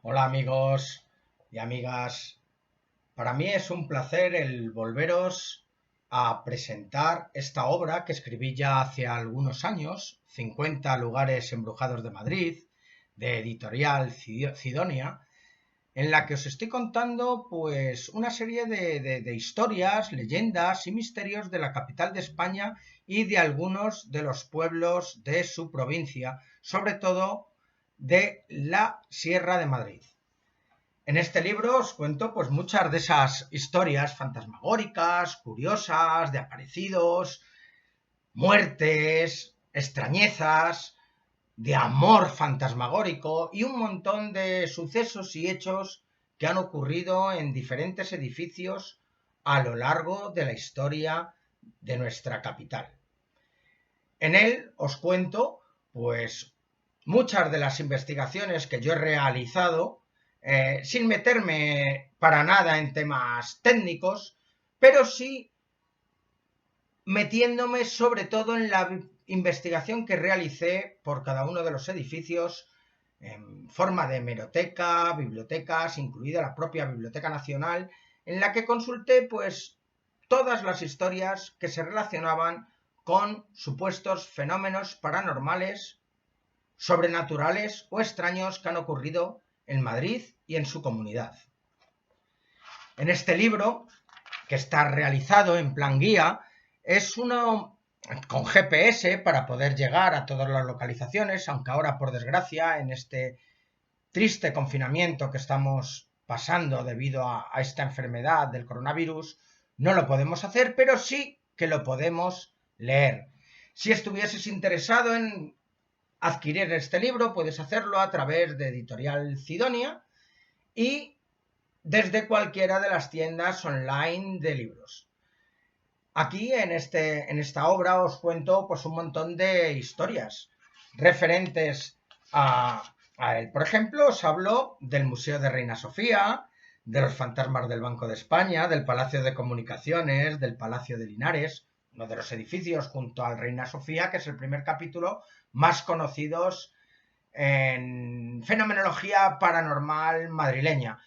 Hola amigos y amigas, para mí es un placer el volveros a presentar esta obra que escribí ya hace algunos años, 50 lugares embrujados de Madrid, de editorial Cidonia, en la que os estoy contando pues una serie de historias, leyendas y misterios de la capital de España y de algunos de los pueblos de su provincia, sobre todo de la Sierra de Madrid. En este libro os cuento pues muchas de esas historias fantasmagóricas, curiosas, de aparecidos, muertes, extrañezas, de amor fantasmagórico y un montón de sucesos y hechos que han ocurrido en diferentes edificios a lo largo de la historia de nuestra capital. En él os cuento pues muchas de las investigaciones que yo he realizado, sin meterme para nada en temas técnicos, pero sí metiéndome sobre todo en la investigación que realicé por cada uno de los edificios en forma de hemeroteca, bibliotecas, incluida la propia Biblioteca Nacional, en la que consulté pues todas las historias que se relacionaban con supuestos fenómenos paranormales, sobrenaturales o extraños que han ocurrido en Madrid y en su comunidad. En este libro, que está realizado en plan guía, es uno con GPS para poder llegar a todas las localizaciones, aunque ahora, por desgracia, en este triste confinamiento que estamos pasando debido a esta enfermedad del coronavirus, no lo podemos hacer, pero sí que lo podemos leer. Si estuvieses interesado en adquirir este libro, puedes hacerlo a través de Editorial Cidonia y desde cualquiera de las tiendas online de libros. Aquí en esta obra os cuento pues un montón de historias referentes a él. Por ejemplo, os hablo del Museo de Reina Sofía, de los fantasmas del Banco de España, del Palacio de Comunicaciones, del Palacio de Linares, uno de los edificios junto al Reina Sofía, que es el primer capítulo más conocidos en fenomenología paranormal madrileña.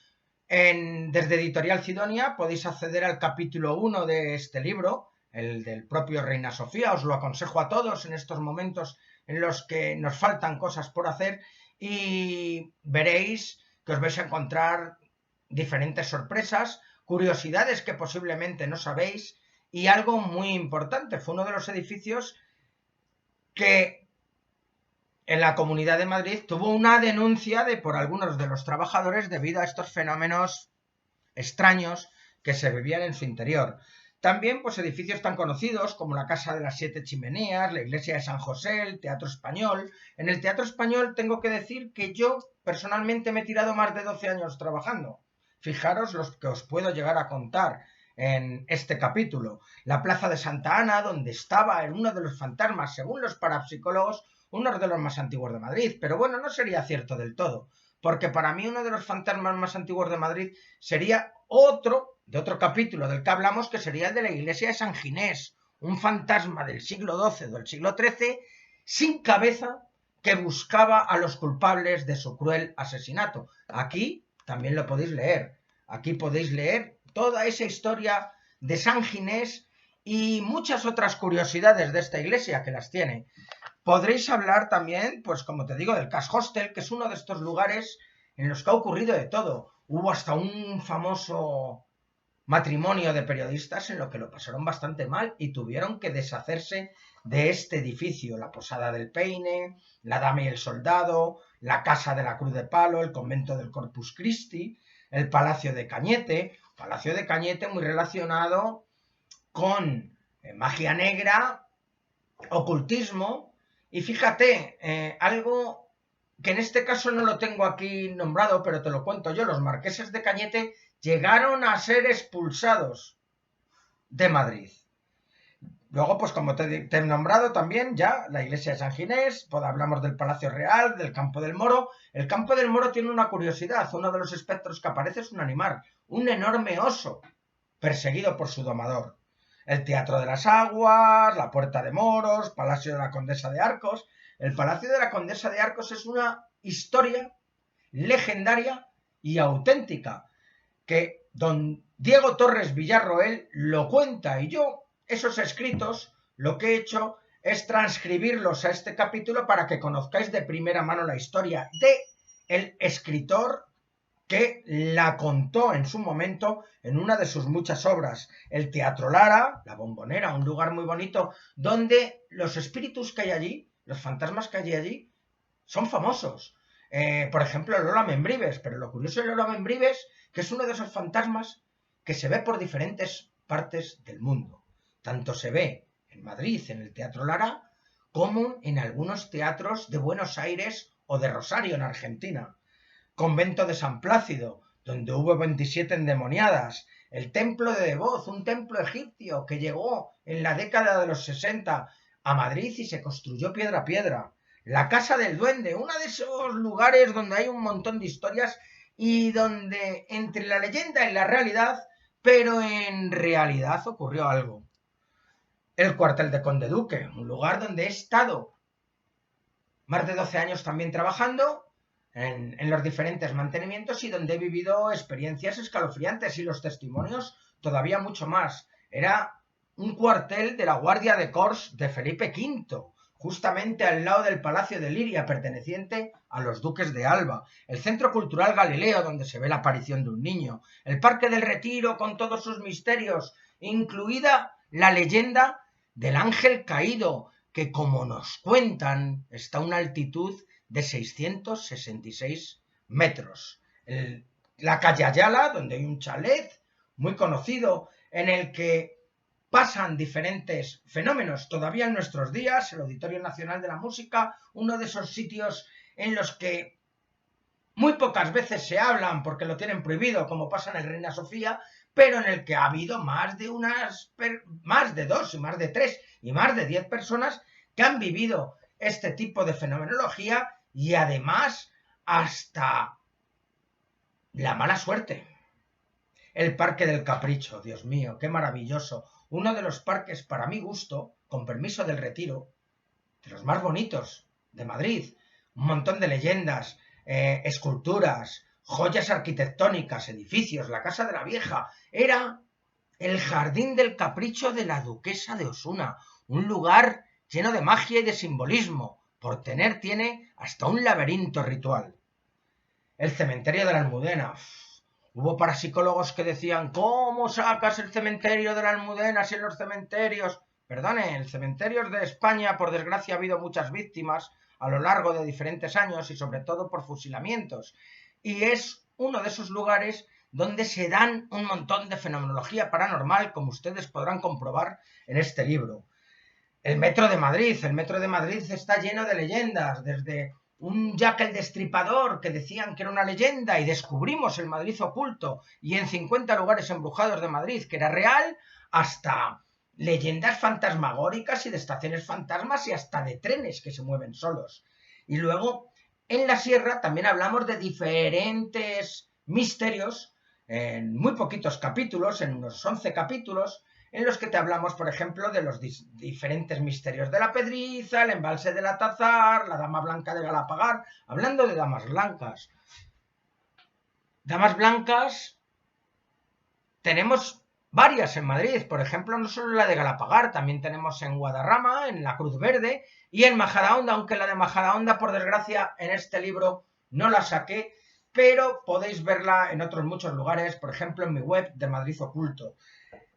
Desde Editorial Cidonia podéis acceder al capítulo 1 de este libro, el del propio Reina Sofía. Os lo aconsejo a todos en estos momentos en los que nos faltan cosas por hacer y veréis que os vais a encontrar diferentes sorpresas, curiosidades que posiblemente no sabéis y algo muy importante. Fue uno de los edificios que en la Comunidad de Madrid tuvo una denuncia por algunos de los trabajadores debido a estos fenómenos extraños que se vivían en su interior. También pues edificios tan conocidos como la Casa de las Siete Chimeneas, la Iglesia de San José, el Teatro Español. En el Teatro Español tengo que decir que yo personalmente me he tirado más de 12 años trabajando. Fijaros los que os puedo llegar a contar en este capítulo. La Plaza de Santa Ana, donde estaba uno de los fantasmas, según los parapsicólogos, uno de los más antiguos de Madrid. Pero bueno, no sería cierto del todo, porque para mí uno de los fantasmas más antiguos de Madrid sería de otro capítulo del que hablamos, que sería el de la iglesia de San Ginés, un fantasma del siglo XII o del siglo XIII sin cabeza que buscaba a los culpables de su cruel asesinato. Aquí también lo podéis leer. Aquí podéis leer toda esa historia de San Ginés y muchas otras curiosidades de esta iglesia que las tiene. Podréis hablar también, pues como te digo, del Cash Hostel, que es uno de estos lugares en los que ha ocurrido de todo. Hubo hasta un famoso matrimonio de periodistas en lo que lo pasaron bastante mal y tuvieron que deshacerse de este edificio. La Posada del Peine, la Dama y el Soldado, la Casa de la Cruz de Palo, el Convento del Corpus Christi, el Palacio de Cañete. Palacio de Cañete muy relacionado con magia negra, ocultismo. Y fíjate, algo que en este caso no lo tengo aquí nombrado, pero te lo cuento yo, los marqueses de Cañete llegaron a ser expulsados de Madrid. Luego, pues como te he nombrado también ya, la iglesia de San Ginés, pues hablamos del Palacio Real, del Campo del Moro. El Campo del Moro tiene una curiosidad, uno de los espectros que aparece es un animal, un enorme oso, perseguido por su domador. El Teatro de las Aguas, la Puerta de Moros, Palacio de la Condesa de Arcos. El Palacio de la Condesa de Arcos es una historia legendaria y auténtica, que don Diego Torres Villarroel lo cuenta, y yo esos escritos lo que he hecho es transcribirlos a este capítulo para que conozcáis de primera mano la historia de el escritor que la contó en su momento en una de sus muchas obras, el Teatro Lara, la Bombonera, un lugar muy bonito donde los espíritus que hay allí, los fantasmas que hay allí, son famosos. Por ejemplo, Lola Membrives, pero lo curioso de Lola Membrives que es uno de esos fantasmas que se ve por diferentes partes del mundo. Tanto se ve en Madrid, en el Teatro Lara, como en algunos teatros de Buenos Aires o de Rosario, en Argentina. Convento de San Plácido, donde hubo 27 endemoniadas. El templo de Devoz, un templo egipcio que llegó en la década de los 60 a Madrid y se construyó piedra a piedra. La Casa del Duende, uno de esos lugares donde hay un montón de historias y donde entre la leyenda y la realidad, pero en realidad ocurrió algo. El cuartel de Conde Duque, un lugar donde he estado más de 12 años también trabajando en los diferentes mantenimientos y donde he vivido experiencias escalofriantes y los testimonios todavía mucho más. Era un cuartel de la Guardia de Corps de Felipe V, justamente al lado del Palacio de Liria, perteneciente a los duques de Alba, el Centro Cultural Galileo, donde se ve la aparición de un niño, el Parque del Retiro con todos sus misterios, incluida la leyenda del ángel caído, que como nos cuentan está a una altitud de 666 metros. La calle Ayala, donde hay un chalet muy conocido en el que pasan diferentes fenómenos todavía en nuestros días, el Auditorio Nacional de la Música, uno de esos sitios en los que muy pocas veces se hablan porque lo tienen prohibido, como pasa en el Reina Sofía, pero en el que ha habido más de 2, y más de 3, y más de 10 personas que han vivido este tipo de fenomenología y además hasta la mala suerte. El Parque del Capricho, Dios mío, qué maravilloso. Uno de los parques, para mi gusto, con permiso del Retiro, de los más bonitos de Madrid. Un montón de leyendas, esculturas, joyas arquitectónicas, edificios, la Casa de la Vieja. Era el Jardín del Capricho de la Duquesa de Osuna, un lugar lleno de magia y de simbolismo. Tiene hasta un laberinto ritual. El cementerio de la Almudena. Hubo parapsicólogos que decían, ¿cómo sacas el cementerio de la Almudena si en los cementerios... Perdone, el cementerio de España, por desgracia, ha habido muchas víctimas a lo largo de diferentes años y sobre todo por fusilamientos. Y es uno de esos lugares donde se dan un montón de fenomenología paranormal, como ustedes podrán comprobar en este libro. El Metro de Madrid está lleno de leyendas, desde un Jack el Destripador que decían que era una leyenda y descubrimos el Madrid oculto y en 50 lugares embrujados de Madrid que era real, hasta leyendas fantasmagóricas y de estaciones fantasmas y hasta de trenes que se mueven solos. Y luego en la sierra también hablamos de diferentes misterios en muy poquitos capítulos, en unos 11 capítulos, en los que te hablamos, por ejemplo, de los diferentes misterios de la Pedriza, el embalse del Atazar, la Dama Blanca de Galapagar, hablando de damas blancas. Damas blancas tenemos varias en Madrid, por ejemplo, no solo la de Galapagar, también tenemos en Guadarrama, en la Cruz Verde y en Majadahonda, aunque la de Majadahonda, por desgracia, en este libro no la saqué, pero podéis verla en otros muchos lugares, por ejemplo, en mi web de Madrid Oculto.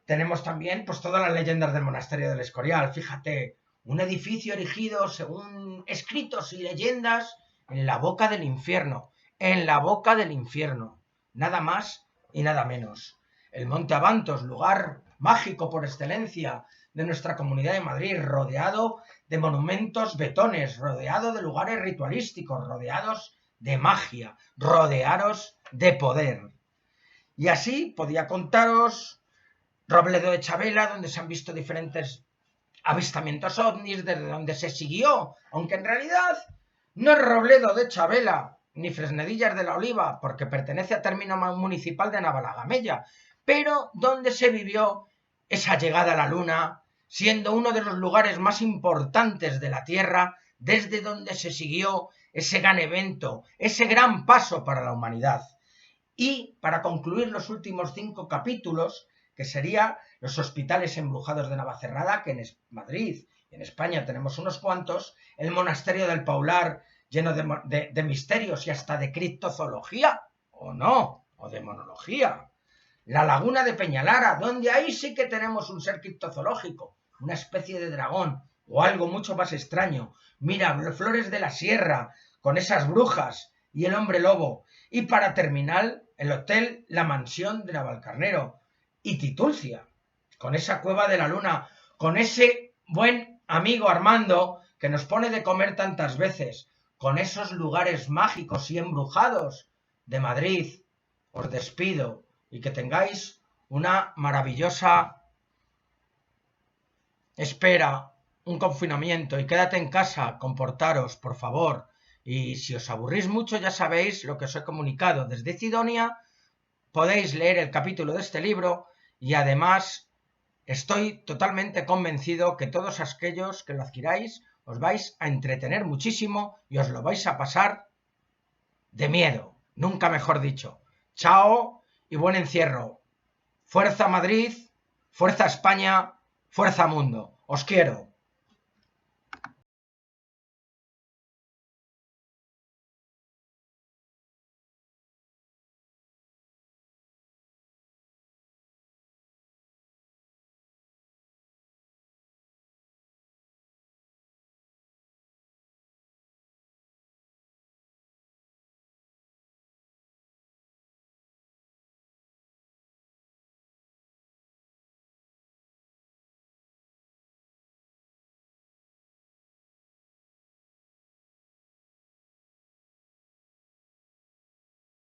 Tenemos también pues todas las leyendas del monasterio del Escorial. Fíjate, un edificio erigido según escritos y leyendas en la boca del infierno. En la boca del infierno. Nada más y nada menos. El Monte Abantos, lugar mágico por excelencia de nuestra Comunidad de Madrid, rodeado de monumentos betones, rodeado de lugares ritualísticos, rodeados de magia, rodeados de poder. Y así podía contaros Robledo de Chavela, donde se han visto diferentes avistamientos ovnis, desde donde se siguió, aunque en realidad no es Robledo de Chavela ni Fresnedillas de la Oliva, porque pertenece a término municipal de Navalagamella, pero donde se vivió esa llegada a la luna, siendo uno de los lugares más importantes de la Tierra desde donde se siguió ese gran evento, ese gran paso para la humanidad. Y para concluir los últimos 5 capítulos, que serían los hospitales embrujados de Navacerrada, que en Madrid y en España tenemos unos cuantos, el monasterio del Paular, lleno de misterios y hasta de criptozoología, o no, o demonología. La laguna de Peñalara, donde ahí sí que tenemos un ser criptozoológico, una especie de dragón, o algo mucho más extraño. Mira, Flores de la Sierra, con esas brujas, y el hombre lobo. Y para terminar, el hotel La Mansión de Navalcarnero, y Titulcia, con esa cueva de la luna, con ese buen amigo Armando que nos pone de comer tantas veces, con esos lugares mágicos y embrujados de Madrid. Os despido y que tengáis una maravillosa espera, un confinamiento, y quédate en casa, comportaros, por favor. Y si os aburrís mucho, ya sabéis lo que os he comunicado. Desde Sidonia podéis leer el capítulo de este libro y además estoy totalmente convencido que todos aquellos que lo adquiráis os vais a entretener muchísimo y os lo vais a pasar de miedo, nunca mejor dicho. Chao y buen encierro. Fuerza Madrid, fuerza España, fuerza mundo. Os quiero.